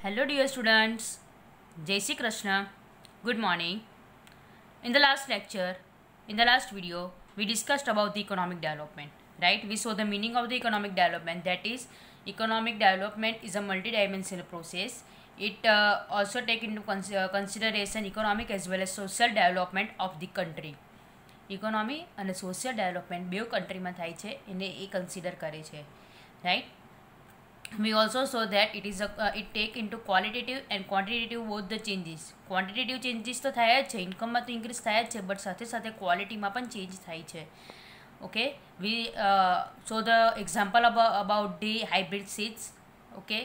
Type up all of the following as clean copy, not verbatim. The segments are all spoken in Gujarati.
Hello, dear students. Jai Shri Krishna. Good morning. In the last lecture, in the last video, we discussed about the economic development. Right? We saw the meaning of the economic development. That is, economic development is a multidimensional process. It also take into consideration economic as well as social development of the country. Economy અને સોશિયલ ડેવલપમેન્ટ બે કન્ટ્રીમાં થાય છે એને એ કન્સિડર કરે છે, right. We also saw that it take into qualitative and quantitative both the changes. Quantitative changes તો થાય જ છે, ઇન્કમમાં તો ઇન્ક્રીઝ થાય જ છે, બટ સાથે સાથે ક્વોલિટીમાં પણ ચેન્જ થાય છે. Okay, we saw the example about the hybrid seeds. Okay,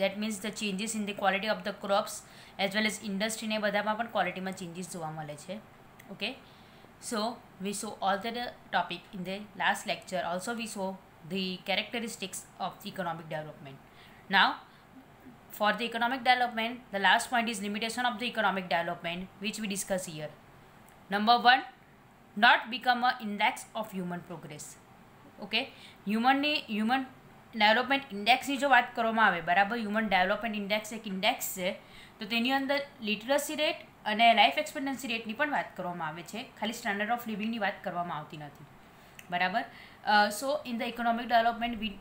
that means the changes in the quality of the crops as well as industry ને બધામાં પણ ક્વોલિટીમાં ચેન્જીસ જોવા મળે છે. Okay, so we saw all the topic in the last lecture. Also we saw the characteristics of the economic development. Now for the economic development, the last point is limitation of the economic development, which we discuss here. Number 1, not become a index of human progress. Okay, human development इंडेक्सની જો વાત કરવામાં આવે, બરાબર, હ્યુમન ડેવલપમેન્ટ ઇન્ડેક્સ એક ઇન્ડેક્સ છે, તો તેની અંદર લિટરસી રેટ અને લાઈફ એક્સપેક્ટન્સી રેટની પણ વાત કરવામાં આવે છે, ખાલી સ્ટાન્ડર્ડ ઓફ લિવિંગની વાત કરવામાં આવતી નથી, બરાબર. So in the economic development we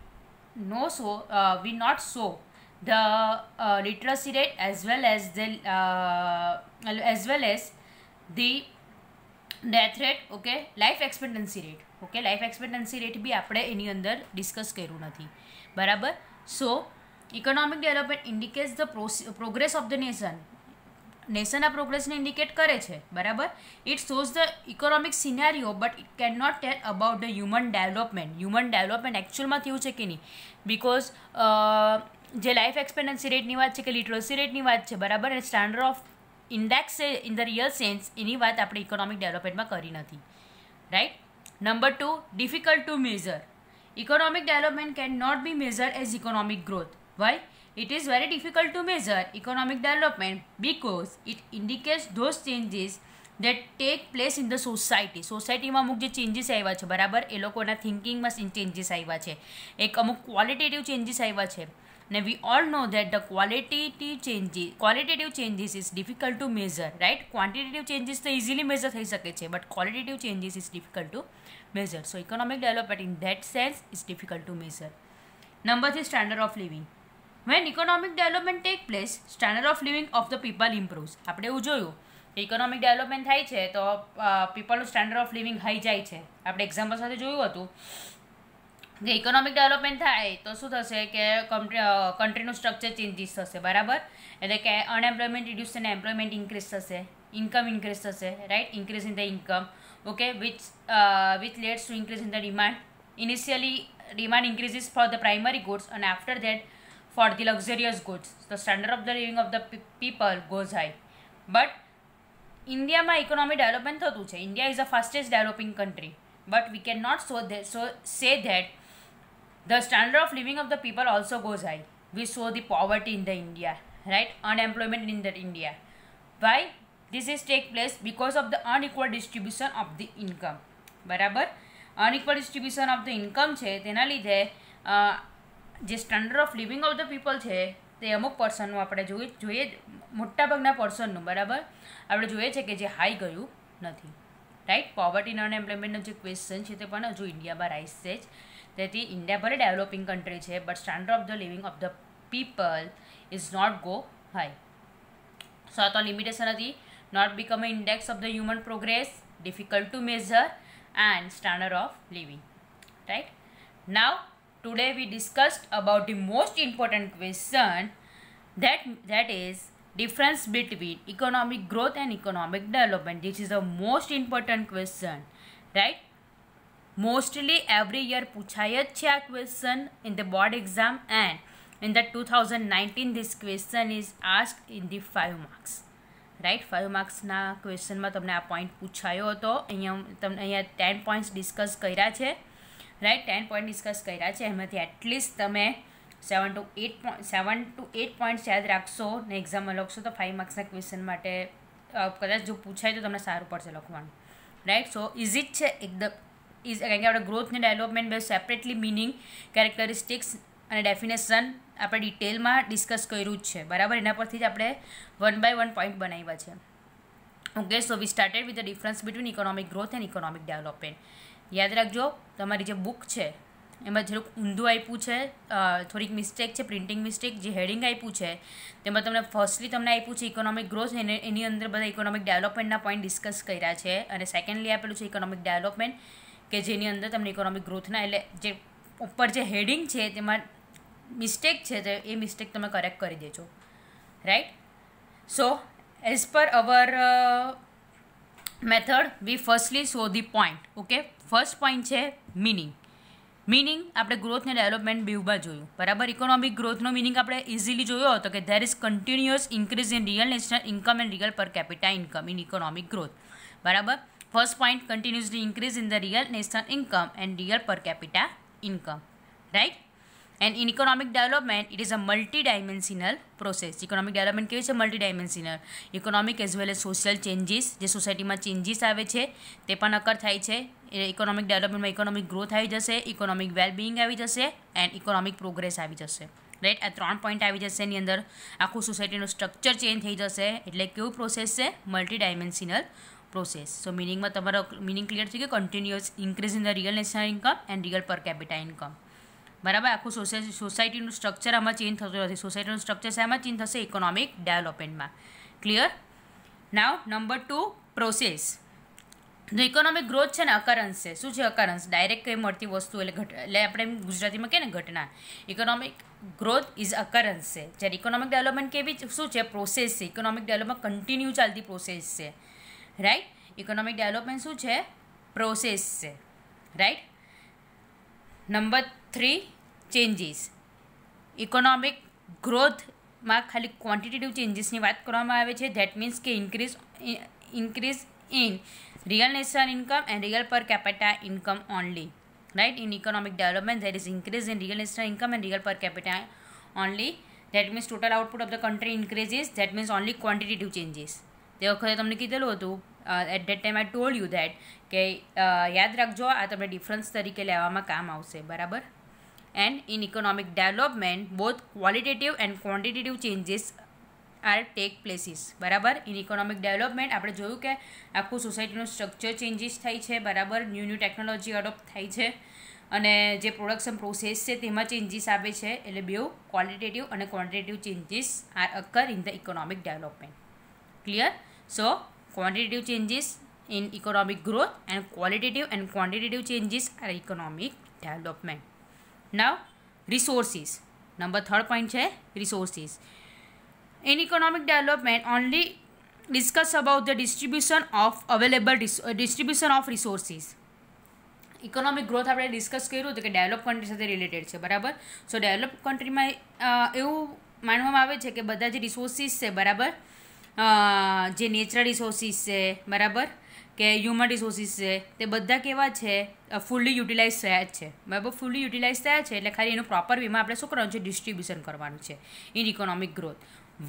not show the literacy rate as well as the death rate. Okay, life expectancy rate. Okay, life expectancy rate બી આપણે એની અંદર ડિસ્કસ કર્યું નથી, બરાબર. So economic development indicates the progress of the નેશનના પ્રોગ્રેસને ઇન્ડિકેટ કરે છે, બરાબર. It shows the economic scenario but it can not tell about the human development એકચ્યુઅલમાં થયું છે કે નહીં, બિકોઝ જે લાઈફ એક્સપેક્ટન્સી રેટની વાત છે કે લિટરસી રેટની વાત છે, બરાબર, અને standard of index in the real sense એની વાત આપણે ઇકોનોમિક ડેવલપમેન્ટમાં કરી નથી, right. Number 2, difficult to measure. Economic development cannot be measured as economic growth. Why? It is very difficult to measure economic development because it indicates those changes that take place in the society. સોસાયટીમાં અમુક જે ચેન્જીસ આવ્યા છે, બરાબર, એ લોકોના થિંકિંગમાં ચેન્જીસ આવ્યા છે, એક અમુક ક્વોલિટેટિવ ચેન્જીસ આવ્યા છે. Now we all know that the qualitative changes is difficult to measure, right? Quantitative changes તો easily measure થઈ શકે છે, but qualitative changes is difficult to measure. So economic development in that sense is difficult to measure. Number 3, standard of living. When economic development take place, standard of living of the people improves. આપણે એવું જોયું ઇકોનોમિક ડેવલપમેન્ટ થાય છે તો પીપલનું સ્ટાન્ડર્ડ ઓફ લિવિંગ હાઈ જાય છે. આપણે એક્ઝામ્પલ સાથે જોયું હતું કે ઇકોનોમિક ડેવલપમેન્ટ થાય તો શું થશે કે કન્ટ્રીનું સ્ટ્રક્ચર ચેન્જીસ થશે, બરાબર, એટલે કે અનએમ્પ્લોયમેન્ટ રિડ્યુસ થઈને એમ્પ્લોયમેન્ટ ઇન્ક્રીઝ થશે, ઇન્કમ ઇન્ક્રીઝ થશે, right, increase in the income. Okay, which leads to increase in the demand. Initially demand increases for the primary goods and after that for the luxurious goods. The standard of the living of the people goes high. But ઇન્ડિયામાં ઇકોનોમિક ડેવલપમેન્ટ થતું છે. India is a fastest developing country, but we can not say that the standard of living of the people also goes high. We saw the poverty in the India, right? Unemployment in the India. Why? This is take place because of the unequal distribution of the income, બરાબર. Unequal distribution of the income છે, તેના લીધે જે standard of living of the people છે તે અમુક પર્સનનું આપણે જોઈએ મોટાભાગના પર્સનનું, બરાબર, આપણે જોઈએ છે કે જે હાઈ ગયું નથી, રાઈટ. પોવર્ટી અને અનએમ્પ્લોયમેન્ટનો જે ક્વેશ્ચન છે તે પણ હજુ ઇન્ડિયામાં રાઇઝ છે જ. તેથી ઇન્ડિયા ભલે ડેવલપિંગ કન્ટ્રી છે, but standard of the living of the people is not go high. So આ તો લિમિટેશન હતી. Not become a index of the human progress, difficult to measure and standard of living, right? Now today we discussed about the most important question, that is difference between economic growth and economic development. This is the most important question, right? Mostly every year પૂછાય જ છે આ question in the board exam, and in the 2019 this question is asked in the 5 marks, right. 5 માર્ક્સના ક્વેશ્ચનમાં તમને આ પોઈન્ટ પૂછાયો હતો. અહીંયા 10 પોઈન્ટ્સ ડિસ્કસ કર્યા છે, રાઈટ. 10 પોઈન્ટ ડિસ્કસ કર્યા છે, એમાંથી એટલીસ્ટ તમે 7 to 8 પોઈન્ટ્સ યાદ રાખશો ને એક્ઝામમાં લખશો તો 5 માર્ક્સના ક્વેશ્ચન માટે કદાચ જો પૂછાય તો તમને સારું પડશે લખવાનું, રાઈટ. સો ઇઝી જ છે એકદમ, કારણ કે આપણે ગ્રોથ ને ડેવલપમેન્ટ બે સેપરેટલી મિનિંગ કેરેક્ટરિસ્ટિક્સ અને ડેફિનેશન આપણે ડિટેલમાં ડિસ્કસ કર્યું જ છે, બરાબર. એના પરથી જ આપણે 1 by 1 પોઈન્ટ બનાવ્યા છે. Okay, so we started with the difference between economic growth and economic development. યાદ રાખજો, તમારી જે બુક છે એમાં થોડુંક ઊંધું આપ્યું છે, થોડીક મિસ્ટેક છે, પ્રિન્ટિંગ મિસ્ટેક. જે હેડિંગ આપ્યું છે તેમાં તમને ફર્સ્ટલી તમને આપ્યું છે ઇકોનોમિક ગ્રોથ, અને એની અંદર બધા ઇકોનોમિક ડેવલપમેન્ટના પોઈન્ટ ડિસ્કસ કર્યા છે. અને સેકન્ડલી આપેલું છે ઇકોનોમિક ડેવલપમેન્ટ, કે જેની અંદર તમને ઇકોનોમિક ગ્રોથના, એટલે જે ઉપર જે હેડિંગ છે તેમાં મિસ્ટેક છે તો એ મિસ્ટેક તમે કરેક્ટ કરી દેજો, right. So as per our method we firstly show the point. Okay, first point છે મિનિંગ. મિનિંગ આપણે ગ્રોથ ને ડેવલપમેન્ટ બેઉમાં જોયું, બરાબર. ઇકોનોમિક ગ્રોથનો મિનિંગ આપણે ઇઝીલી જોયો હતો કે there is continuous increase in real national income and real per capita income in economic growth, બરાબર. First point, continuously increase in the real national income and real per capita income, right. And in economic development, it is a multi-dimensional process. Economic development કેવી છે? multi-dimensional. Economic as well as social changes, જે સોસાયટીમાં ચેન્જીસ આવે છે તે પણ અકર થાય છે. ઇકોનોમિક ડેવલપમેન્ટમાં ઇકોનોમિક ગ્રોથ આવી જશે, ઇકોનોમિક વેલબિંગ આવી જશે એન્ડ ઇકોનોમિક પ્રોગ્રેસ આવી જશે, રાઈટ. આ 3 પોઈન્ટ આવી જશે. એની અંદર આખું સોસાયટીનું સ્ટ્રક્ચર ચેન્જ થઈ જશે. એટલે કેવું પ્રોસેસ છે? Multi-dimensional process. સો મિનિંગમાં તમારો મિનિંગ ક્લિયર થઈ ગયો. Continuous increase in the real national income and real per capita income, બરાબર. આખું સોસાયટીનું સ્ટ્રક્ચર આમાં ચેન્જ થતું નથી. સોસાયટીનું સ્ટ્રક્ચર શામાં ચેન્જ થશે? ઇકોનોમિક ડેવલપમેન્ટમાં. ક્લિયર? Now number 2, process. જો ઇકોનોમિક ગ્રોથ છે ને અકરન્સ છે. શું છે અકરન્સ? ડાયરેક્ટ કંઈ મળતી વસ્તુ, એટલે આપણે ગુજરાતીમાં કહે ને ઘટના. ઇકોનોમિક ગ્રોથ ઇઝ અકરન્સ છે. જ્યારે ઇકોનોમિક ડેવલપમેન્ટ કેવી શું છે? પ્રોસેસ છે. ઇકોનોમિક ડેવલપમેન્ટ કન્ટિન્યુ ચાલતી પ્રોસેસ છે, રાઈટ. ઇકોનોમિક ડેવલપમેન્ટ શું છે? પ્રોસેસ છે, રાઈટ. Number 3, changes. ઇકોનોમિક ગ્રોથમાં ખાલી ક્વોન્ટિટેટિવ ચેન્જીસની વાત કરવામાં આવે છે. ધેટ મીન્સ કે increase in real national income and real per capita income only, right. In economic development there is increase in real national income and real per capita only. That means total output of the country increases. That means only quantitative changes. તે વખતે તમને કીધેલું હતું, at that time I told you that કે યાદ રાખજો આ તમને ડિફરન્સ તરીકે લેવામાં કામ આવશે, બરાબર. And in economic development both qualitative and quantitative changes are take places, બરાબર. ઇન ઇકોનોમિક ડેવલપમેન્ટ આપણે જોયું કે આખું સોસાયટીનું સ્ટ્રક્ચર ચેન્જીસ થાય છે, બરાબર. ન્યૂ ટેકનોલોજી અડોપ્ટ થાય છે અને જે પ્રોડક્શન પ્રોસેસ છે તેમાં ચેન્જીસ આવે છે. એટલે બેઉ ક્વોલિટેટિવ અને quantitative changes are occur in the economic development. Clear? So quantitative changes in economic growth and qualitative and quantitative changes are economic development. Now resources. Number 3rd point છે resources. In economic development only discuss about the distribution of resources. Economic growth આપણે ડિસ્કસ કર્યું હતું કે ડેવલપ કન્ટ્રી સાથે રિલેટેડ છે, બરાબર. સો ડેવલપ કન્ટ્રીમાં એવું માનવામાં આવે છે કે બધા જે રિસોર્સિસ છે, બરાબર, જે નેચરલ રિસોર્સિસ છે, બરાબર, કે હ્યુમન રિસોર્સિસ છે, તે બધા કેવા છે? ફૂલ્લી યુટિલાઇઝ થયા જ છે, બરાબર. ફૂલ્લી યુટિલાઇઝ થયા છે એટલે ખાલી એનું પ્રોપર વેમાં આપણે શું કરવાનું છે? ડિસ્ટ્રીબ્યુશન કરવાનું છે in economic growth.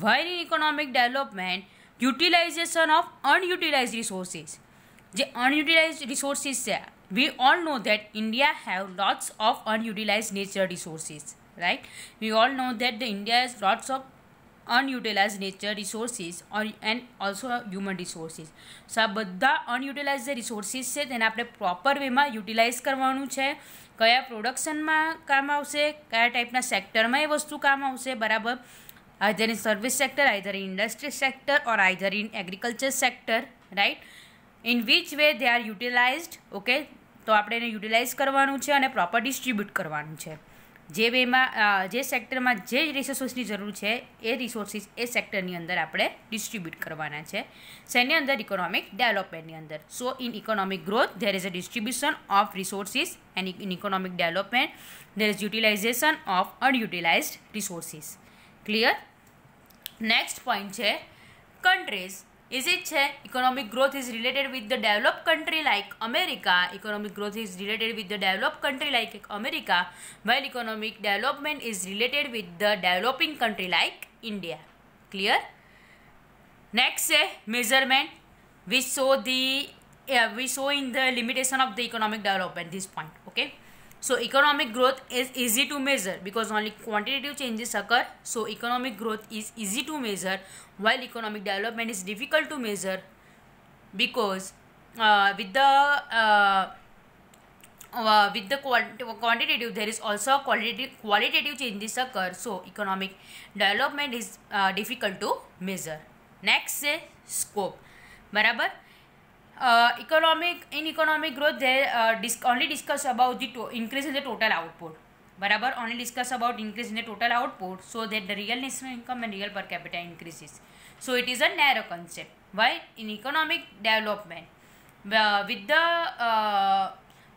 While in economic development utilisation of unutilise resources. જે અનયુટિલાઇઝ રિસોર્સિસ છે, we all know that India have lots of unutilized nature resources, right? We all know that the India has lots of unutilized nature resources and also human resources. So આ બધા અનયુટિલાઇઝ જે રિસોર્સિસ છે તેને આપણે પ્રોપર વેમાં યુટિલાઇઝ કરવાનું છે. કયા પ્રોડક્શનમાં કામ આવશે, કયા ટાઈપના સેક્ટરમાં એ વસ્તુ કામ આવશે, બરાબર. Either in service sector, either in industry sector or either in agriculture sector, right. In which way they are યુટિલાઇઝડ, okay. તો આપણે એને યુટિલાઇઝ કરવાનું છે અને પ્રોપર ડિસ્ટ્રીબ્યુટ કરવાનું છે. જે વેમાં જે સેક્ટરમાં જે રિસોર્સિસની જરૂર છે એ રિસોર્સિસ એ સેક્ટરની અંદર આપણે ડિસ્ટ્રીબ્યુટ કરવાના છે. શેની અંદર? ઇકોનોમિક ડેવલપમેન્ટની અંદર. So in economic growth there is a distribution of resources and in economic development there is utilisation of unutilised resources. Clear? Next point છે countries. Is it economic growth is related with the developed country like America? Economic growth is related with the developed country like America, while economic development is related with the developing country like India. Clear? Next measurement. We saw in the limitation of the economic development this point. Okay. So economic growth is easy to measure because only quantitative changes occur. So economic growth is easy to measure, while economic development is difficult to measure because with the quantitative there is also qualitative changes occur. So economic development is difficult to measure. Next is scope. बराबर. Economic growth they only discuss about the increase in the total output. बराबर. Only discuss about increase in the total output so that the real national income and real per capita increases. So it is a narrow concept. While in economic development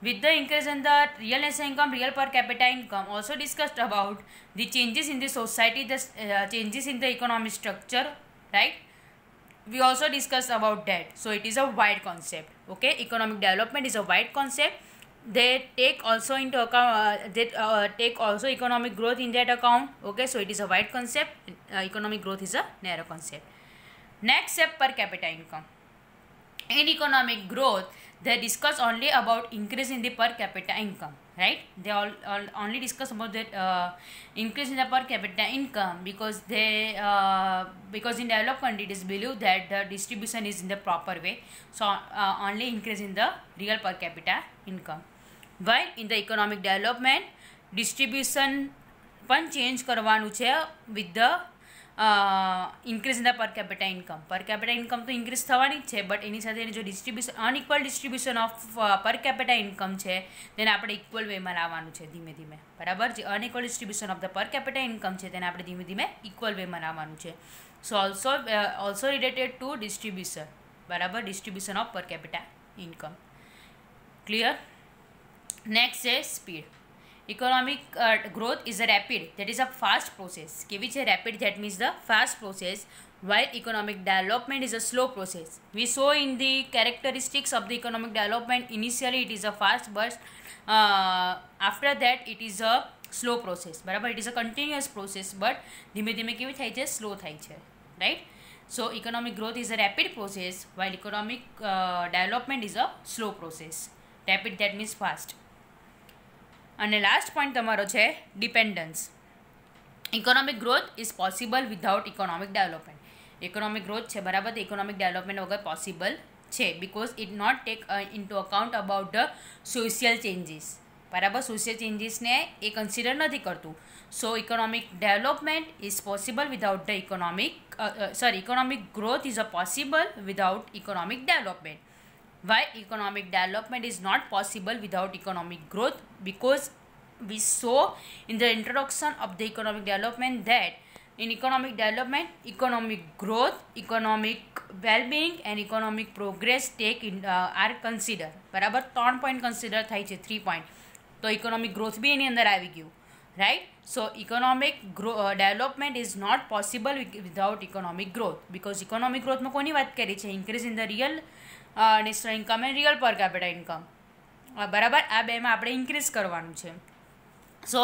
with the increase in the real national income, real per capita income, also discussed about the changes in the society, the changes in the economic structure, right? We also discussed about that. So it is a wide concept. Okay, economic development is a wide concept. They take also into account take also economic growth in that account. Okay, so it is a wide concept. Economic growth is a narrow concept. Next step, per capita income. In economic growth, they discuss only about increase in the per capita income, right? They all only discuss about that increase in the per capita income because they because in developed countries it is believed that the distribution is in the proper way. So only increase in the real per capita income. While in the economic development, distribution પણ ચેન્જ કરવાનું છે with the increase in the પર કેપિટા ઇન્કમ તો ઇન્ક્રીઝ થવાની જ છે, બટ એની સાથે જો અનઇક્વલ ડિસ્ટ્રીબ્યુશન ઓફ પર કેપિટા ઇન્કમ છે તેને આપણે ઇક્વલ વેમાં લાવવાનું છે ધીમે ધીમે. બરાબર. જે અનઇક્વલ ડિસ્ટ્રીબ્યુશન ઓફ ધ પર કેપિટા ઇન્કમ છે તેને આપણે ધીમે ધીમે ઇક્વલ વેમાં લાવવાનું છે. સો ઓલ્સો રિલેટેડ ટુ ડિસ્ટ્રીબ્યુશન. બરાબર. ડિસ્ટ્રીબ્યુશન ઓફ પર કેપિટા ઇન્કમ. ક્લિયર. નેક્સ્ટ છે speed. Economic growth is a rapid, that is a fast process. કેવી છે? Rapid, that means the fast process, while economic development is a slow process. We saw in the characteristics of the economic development, initially it is a fast, but after that it is a slow process. બરાબર. It is a continuous process, but ધીમે ધીમે કેવી થાય છે? સ્લો થાય છે, right? So economic growth is a rapid process, while economic development is a slow process. Rapid, that means fast. અને લાસ્ટ પોઈન્ટ તમારો છે dependence. Economic growth is possible without economic development. Economic growth છે બરાબર, તો ઇકોનોમિક ડેવલપમેન્ટ વગર પોસિબલ છે because it not take into account about the social changes. બરાબર. સોશિયલ ચેન્જીસને એ કન્સિડર નથી કરતું. So economic development is possible without the economic growth is a possible without economic development. Why economic development is not possible without economic growth? Because we saw in the introduction of the economic development that in economic development, economic growth, economic well-being and economic progress are considered. બરાબર. 3 point consider થાય છે, 3 point. તો economic growth બી એની અંદર આવી ગયું, right? So economic development is not possible without economic growth because economic growth માં કોની વાત કરી છે? increase in the real national income and real per capita income. બરાબર. આ બેમાં આપણે ઇન્ક્રીઝ કરવાનું છે. સો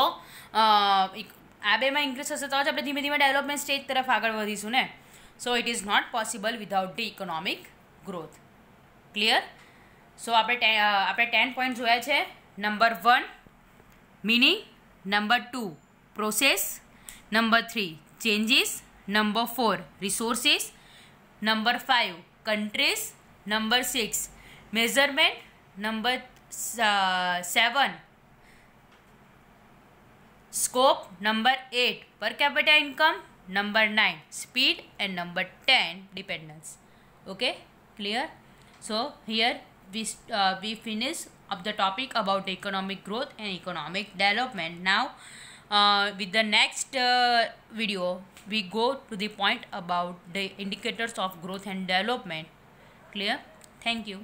આ બેમાં ઇન્ક્રીઝ થશે તો જ આપણે ધીમે ધીમે ડેવલપમેન્ટ સ્ટેજ તરફ આગળ વધીશું ને. So it is not possible without the economic growth. Clear. સો આપણે 10 પોઈન્ટ જોયા છે. Number 1 meaning, number 2 process, number 3 changes, number 4 resources, number 5 countries, number 6 measurement, number 7 scope, number 8 per capita income, number 9 speed and number 10 dependence. Okay, clear? So here we finish up the topic about the economic growth and economic development. Now with the next video we go to the point about the indicators of growth and development. Clear? Thank you.